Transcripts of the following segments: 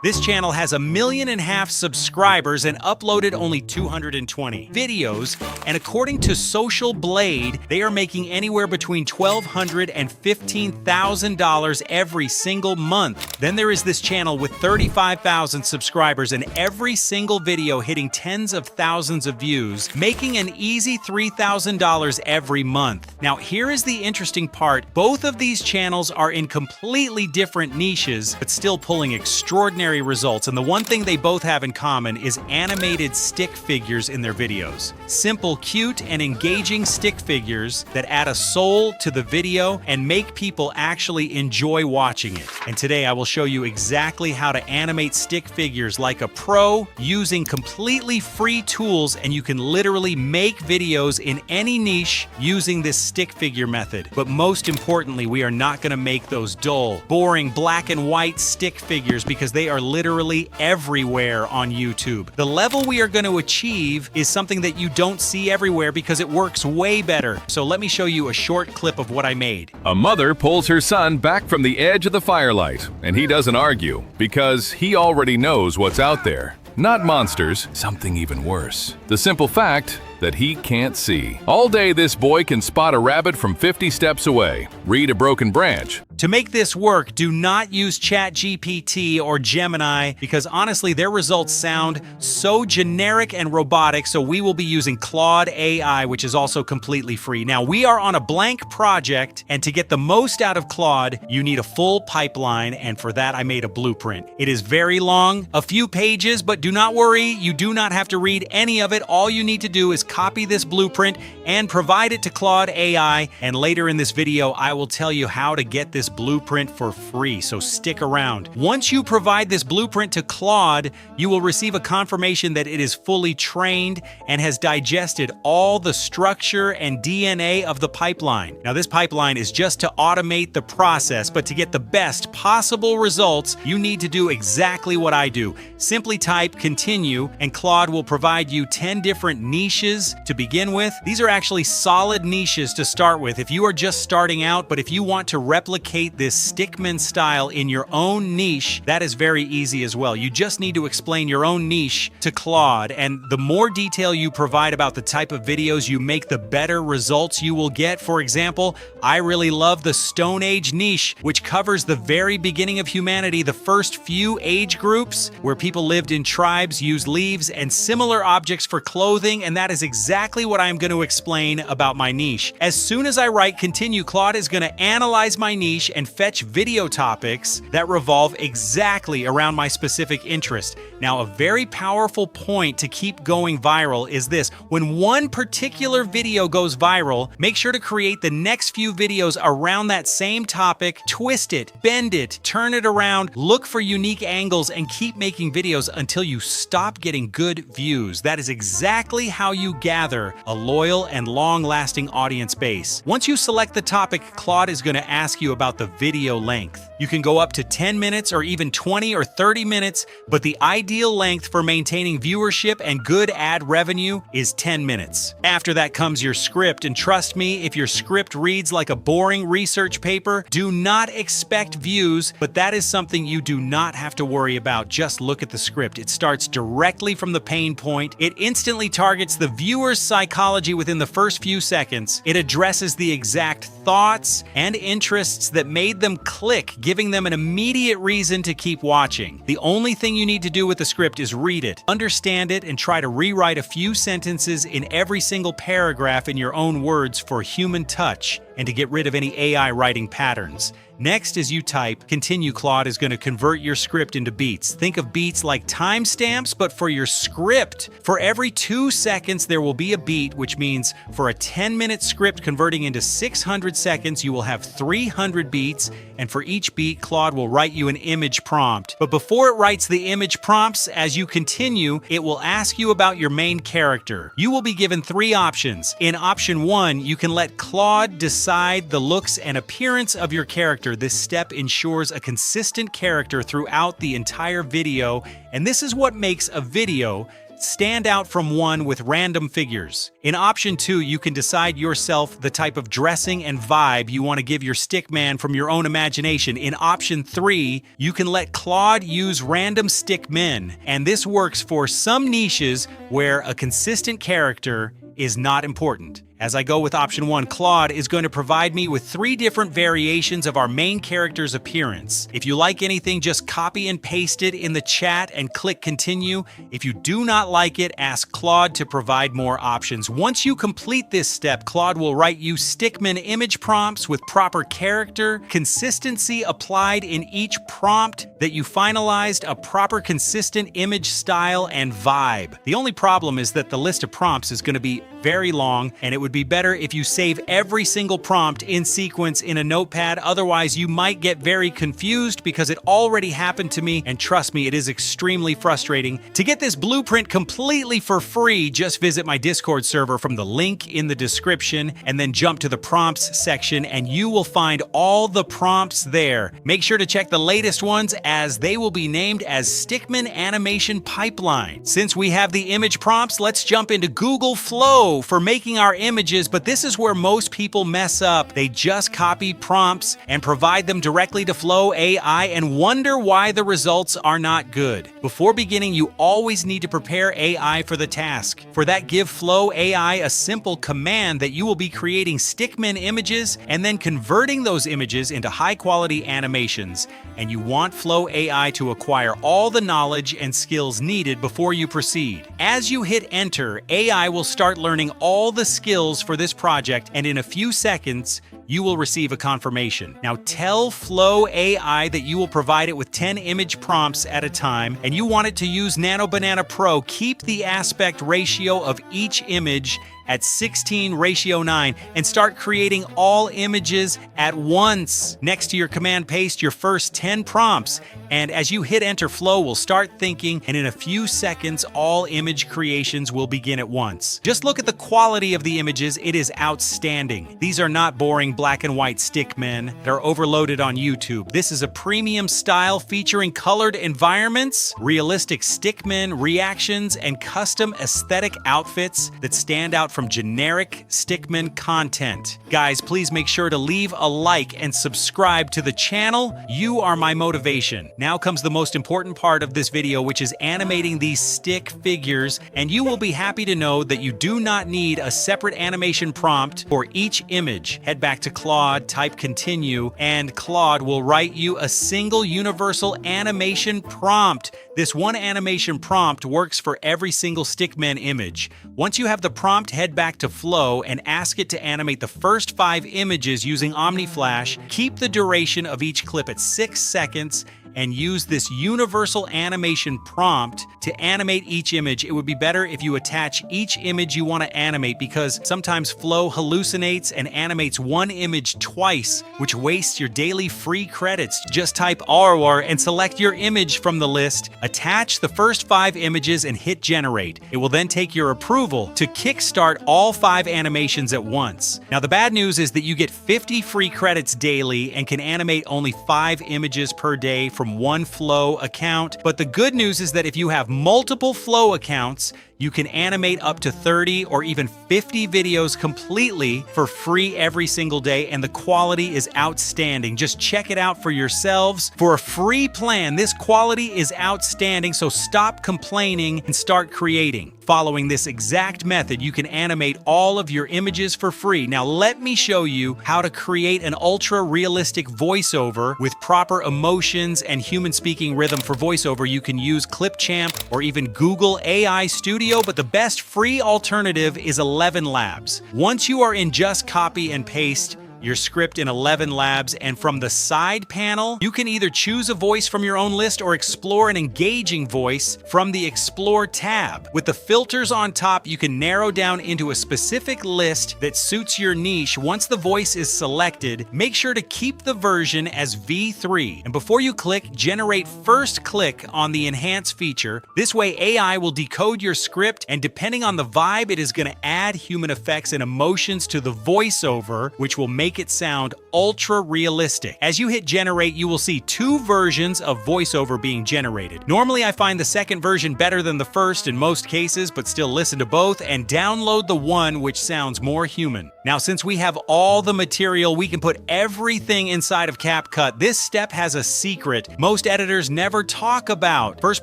This channel has 1.5 million subscribers and uploaded only 220 videos, and according to Social Blade, they are making anywhere between $1,200 and $15,000 every single month. Then there is this channel with 35,000 subscribers and every single video hitting tens of thousands of views, making an easy $3,000 every month. Now here is the interesting part. Both of these channels are in completely different niches, but still pulling extraordinary results, and the one thing they both have in common is animated stick figures in their videos. Simple, cute, and engaging stick figures that add a soul to the video and make people actually enjoy watching it. And today I will show you exactly how to animate stick figures like a pro using completely free tools, and you can literally make videos in any niche using this stick figure method. But most importantly, we are not going to make those dull, boring black and white stick figures because they are literally everywhere on YouTube. The level we are going to achieve is something that you don't see everywhere because it works way better. So let me show you a short clip of what I made. A mother pulls her son back from the edge of the firelight, and he doesn't argue because he already knows what's out there. Not monsters, something even worse. The simple fact that he can't see. All day this boy can spot a rabbit from 50 steps away, read a broken branch. To make this work, do not use ChatGPT or Gemini because honestly, their results sound so generic and robotic, so we will be using Claude AI, which is also completely free. Now, we are on a blank project, and to get the most out of Claude, you need a full pipeline, and for that, I made a blueprint. It is very long, a few pages, but do not worry, you do not have to read any of it. All you need to do is copy this blueprint and provide it to Claude AI, and later in this video, I will tell you how to get this blueprint for free, so stick around. Once you provide this blueprint to Claude, you will receive a confirmation that it is fully trained and has digested all the structure and DNA of the pipeline. Now, this pipeline is just to automate the process, but to get the best possible results, you need to do exactly what I do. Simply type continue, and Claude will provide you 10 different niches to begin with. These are actually solid niches to start with if you are just starting out, but if you want to replicate this Stickmen style in your own niche, that is very easy as well. You just need to explain your own niche to Claude, and the more detail you provide about the type of videos you make, the better results you will get. For example, I really love the Stone Age niche, which covers the very beginning of humanity, the first few age groups where people lived in tribes, used leaves and similar objects for clothing, and that is exactly what I'm going to explain about my niche. As soon as I write continue, Claude is going to analyze my niche and fetch video topics that revolve exactly around my specific interest. Now, a very powerful point to keep going viral is this. When one particular video goes viral, make sure to create the next few videos around that same topic, twist it, bend it, turn it around, look for unique angles, and keep making videos until you stop getting good views. That is exactly how you gather a loyal and long-lasting audience base. Once you select the topic, Claude is going to ask you about the video length. You can go up to 10 minutes or even 20 or 30 minutes, but the ideal length for maintaining viewership and good ad revenue is 10 minutes. After that comes your script, and trust me, if your script reads like a boring research paper, do not expect views, but that is something you do not have to worry about. Just look at the script. It starts directly from the pain point. It instantly targets the viewer's psychology within the first few seconds. It addresses the exact thoughts and interests that made them click, giving them an immediate reason to keep watching. The only thing you need to do with the script is read it, understand it, and try to rewrite a few sentences in every single paragraph in your own words for human touch and to get rid of any AI writing patterns. Next, as you type, continue, Claude is going to convert your script into beats. Think of beats like timestamps, but for your script. For every 2 seconds, there will be a beat, which means for a 10-minute script converting into 600 seconds, you will have 300 beats, and for each beat, Claude will write you an image prompt. But before it writes the image prompts, as you continue, it will ask you about your main character. You will be given 3 options. In option 1, you can let Claude decide the looks and appearance of your character. This step ensures a consistent character throughout the entire video, and this is what makes a video stand out from one with random figures. In option 2, you can decide yourself the type of dressing and vibe you want to give your stickman from your own imagination. In option 3, you can let Claude use random stickmen, and this works for some niches where a consistent character is not important. As I go with option 1, Claude is going to provide me with 3 different variations of our main character's appearance. If you like anything, just copy and paste it in the chat and click continue. If you do not like it, ask Claude to provide more options. Once you complete this step, Claude will write you Stickmen image prompts with proper character, consistency applied in each prompt, that you finalized a proper consistent image style and vibe. The only problem is that the list of prompts is going to be very long, and it would be better if you save every single prompt in sequence in a notepad. Otherwise, you might get very confused, because it already happened to me, and trust me, it is extremely frustrating. To get this blueprint completely for free, just visit my Discord server from the link in the description, and then jump to the prompts section, and you will find all the prompts there. Make sure to check the latest ones, as they will be named as Stickmen Animation Pipeline. Since we have the image prompts, let's jump into Google Flow for making our images, but this is where most people mess up. They just copy prompts and provide them directly to Flow AI and wonder why the results are not good. Before beginning, you always need to prepare AI for the task. For that, give Flow AI a simple command that you will be creating Stickmen images and then converting those images into high-quality animations. And you want Flow AI to acquire all the knowledge and skills needed before you proceed. As you hit enter, AI will start learning all the skills for this project, and in a few seconds, you will receive a confirmation. Now tell Flow AI that you will provide it with 10 image prompts at a time, and you want it to use Nano Banana Pro. Keep the aspect ratio of each image at 16:9 and start creating all images at once. Next to your command, paste your first 10 prompts, and as you hit enter, Flow will start thinking, and in a few seconds, all image creations will begin at once. Just look at the quality of the images. It is outstanding. These are not boring black and white stickmen. They're overloaded on YouTube. This is a premium style featuring colored environments, realistic stickmen reactions, and custom aesthetic outfits that stand out from generic stickmen content. Guys, please make sure to leave a like and subscribe to the channel. You are my motivation. Now comes the most important part of this video, which is animating these stick figures, and you will be happy to know that you do not need a separate animation prompt for each image. Head back to Claude, type continue, and Claude will write you a single universal animation prompt. This one animation prompt works for every single stickman image. Once you have the prompt, head back to Flow and ask it to animate the first 5 images using OmniFlash. Keep the duration of each clip at 6 seconds and use this universal animation prompt to animate each image. It would be better if you attach each image you want to animate, because sometimes Flow hallucinates and animates one image twice, which wastes your daily free credits. Just type RR and select your image from the list, attach the first 5 images and hit generate. It will then take your approval to kickstart all 5 animations at once. Now the bad news is that you get 50 free credits daily and can animate only 5 images per day from one Flow account. But the good news is that if you have multiple Flow accounts, you can animate up to 30 or even 50 videos completely for free every single day, and the quality is outstanding. Just check it out for yourselves. For a free plan, this quality is outstanding, so stop complaining and start creating. Following this exact method, you can animate all of your images for free. Now let me show you how to create an ultra-realistic voiceover with proper emotions and human-speaking rhythm. For voiceover, you can use Clipchamp or even Google AI Studio, but the best free alternative is 11 Labs. Once you are in, just copy and paste your script in 11 Labs, and from the side panel, you can either choose a voice from your own list or explore an engaging voice from the Explore tab. With the filters on top, you can narrow down into a specific list that suits your niche. Once the voice is selected, make sure to keep the version as V3. And before you click Generate, first click on the Enhance feature. This way, AI will decode your script, and depending on the vibe, it is going to add human effects and emotions to the voiceover, which will make make it sound ultra realistic. As you hit generate, you will see 2 versions of Voiceover being generated. Normally, I find the second version better than the first in most cases, but still listen to both and download the one which sounds more human. Now, since we have all the material, we can put everything inside of CapCut. This step has a secret most editors never talk about. First,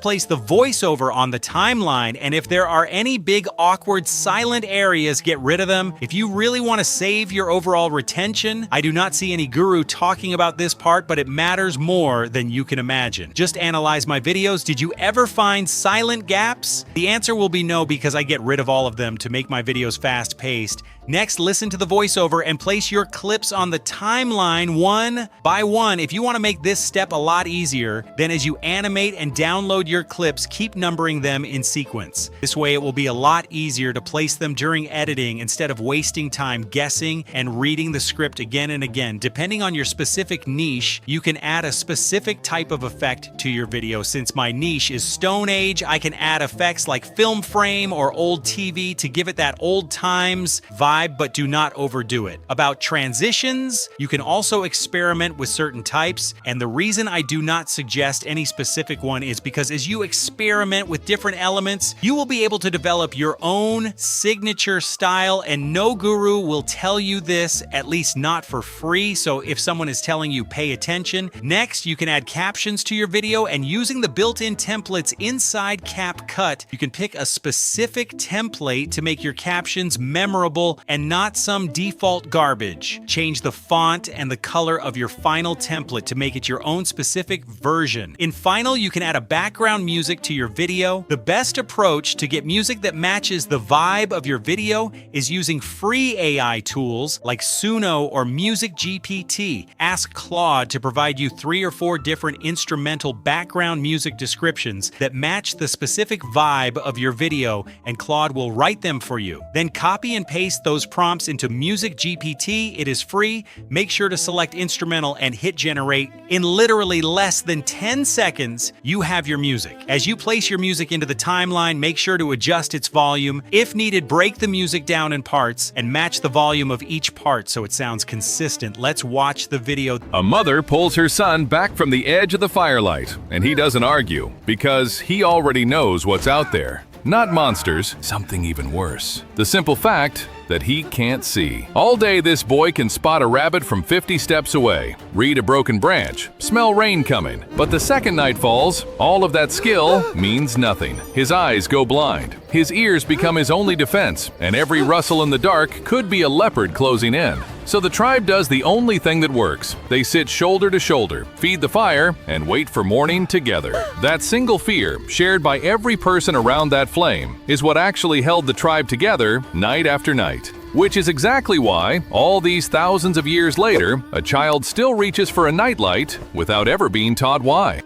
place the voiceover on the timeline, and if there are any big, awkward, silent areas, get rid of them. If you really want to save your overall retention, I do not see any guru talking about this part, but it matters more than you can imagine. Just analyze my videos. Did you ever find silent gaps? The answer will be no, because I get rid of all of them to make my videos fast-paced. Next, listen to the voiceover and place your clips on the timeline one by one. If you want to make this step a lot easier, then as you animate and download your clips, keep numbering them in sequence. This way it will be a lot easier to place them during editing instead of wasting time guessing and reading the script again and again. Depending on your specific niche, you can add a specific type of effect to your video. Since my niche is Stone Age, I can add effects like film frame or old TV to give it that old times vibe, but do not overdo it. About transitions, you can also experiment with certain types, and the reason I do not suggest any specific one is because as you experiment with different elements, you will be able to develop your own signature style, and no guru will tell you this, at least not for free, so if someone is telling you, pay attention. Next, you can add captions to your video, and using the built-in templates inside CapCut, you can pick a specific template to make your captions memorable and not some default garbage. Change the font and the color of your final template to make it your own specific version. In Final, you can add a background music to your video. The best approach to get music that matches the vibe of your video is using free AI tools like Suno or Music GPT. Ask Claude to provide you 3 or 4 different instrumental background music descriptions that match the specific vibe of your video, and Claude will write them for you. Then copy and paste those prompts into Music GPT. It is free. Make sure to select instrumental and hit generate. In literally less than 10 seconds, you have your music. As you place your music into the timeline, make sure to adjust its volume. If needed, break the music down in parts and match the volume of each part so it sounds consistent. Let's watch the video. A mother pulls her son back from the edge of the firelight, and he doesn't argue because he already knows what's out there. Not monsters, something even worse. The simple fact that he can't see. All day, this boy can spot a rabbit from 50 steps away, read a broken branch, smell rain coming. But the second night falls, all of that skill means nothing. His eyes go blind. His ears become his only defense, and every rustle in the dark could be a leopard closing in. So the tribe does the only thing that works. They sit shoulder to shoulder, feed the fire, and wait for morning together. That single fear, shared by every person around that flame, is what actually held the tribe together night after night. Which is exactly why, all these thousands of years later, a child still reaches for a nightlight without ever being taught why.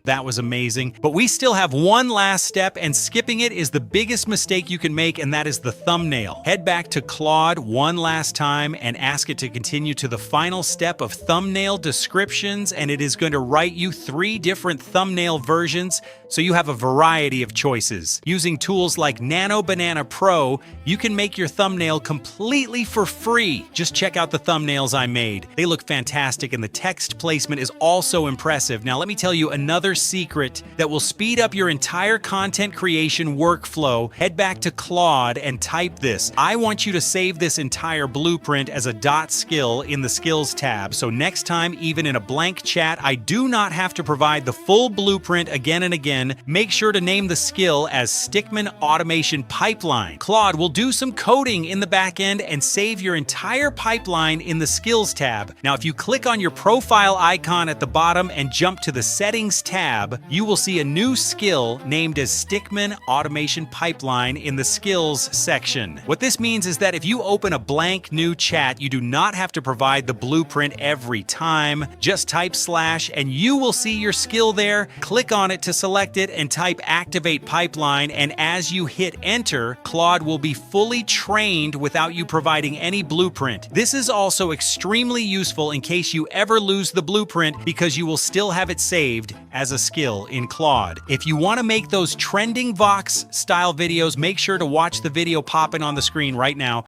That was amazing. But we still have one last step, and skipping it is the biggest mistake you can make, and that is the thumbnail. Head back to Claude one last time and ask it to continue to the final step of thumbnail descriptions, and it is going to write you 3 different thumbnail versions, so you have a variety of choices. Using tools like Nano Banana Pro, you can make your thumbnail completely for free. Just check out the thumbnails I made. They look fantastic, and the text placement is also impressive. Now let me tell you another secret that will speed up your entire content creation workflow. Head back to Claude and type this. I want you to save this entire blueprint as a .skill in the Skills tab, so next time, even in a blank chat, I do not have to provide the full blueprint again and again. Make sure to name the skill as Stickmen Automation Pipeline. Claude will do some coding in the back end and save your entire pipeline in the Skills tab. Now, if you click on your profile icon at the bottom and jump to the Settings tab, you will see a new skill named as Stickmen Automation Pipeline in the Skills section. What this means is that if you open a blank new chat, you do not have to provide the blueprint every time. Just type / and you will see your skill there. Click on it to select it and type Activate Pipeline, and as you hit Enter, Claude will be fully trained without you providing any blueprint. This is also extremely useful in case you ever lose the blueprint, because you will still have it saved as a skill in Claude. If you want to make those trending Vox style videos, make sure to watch the video popping on the screen right now.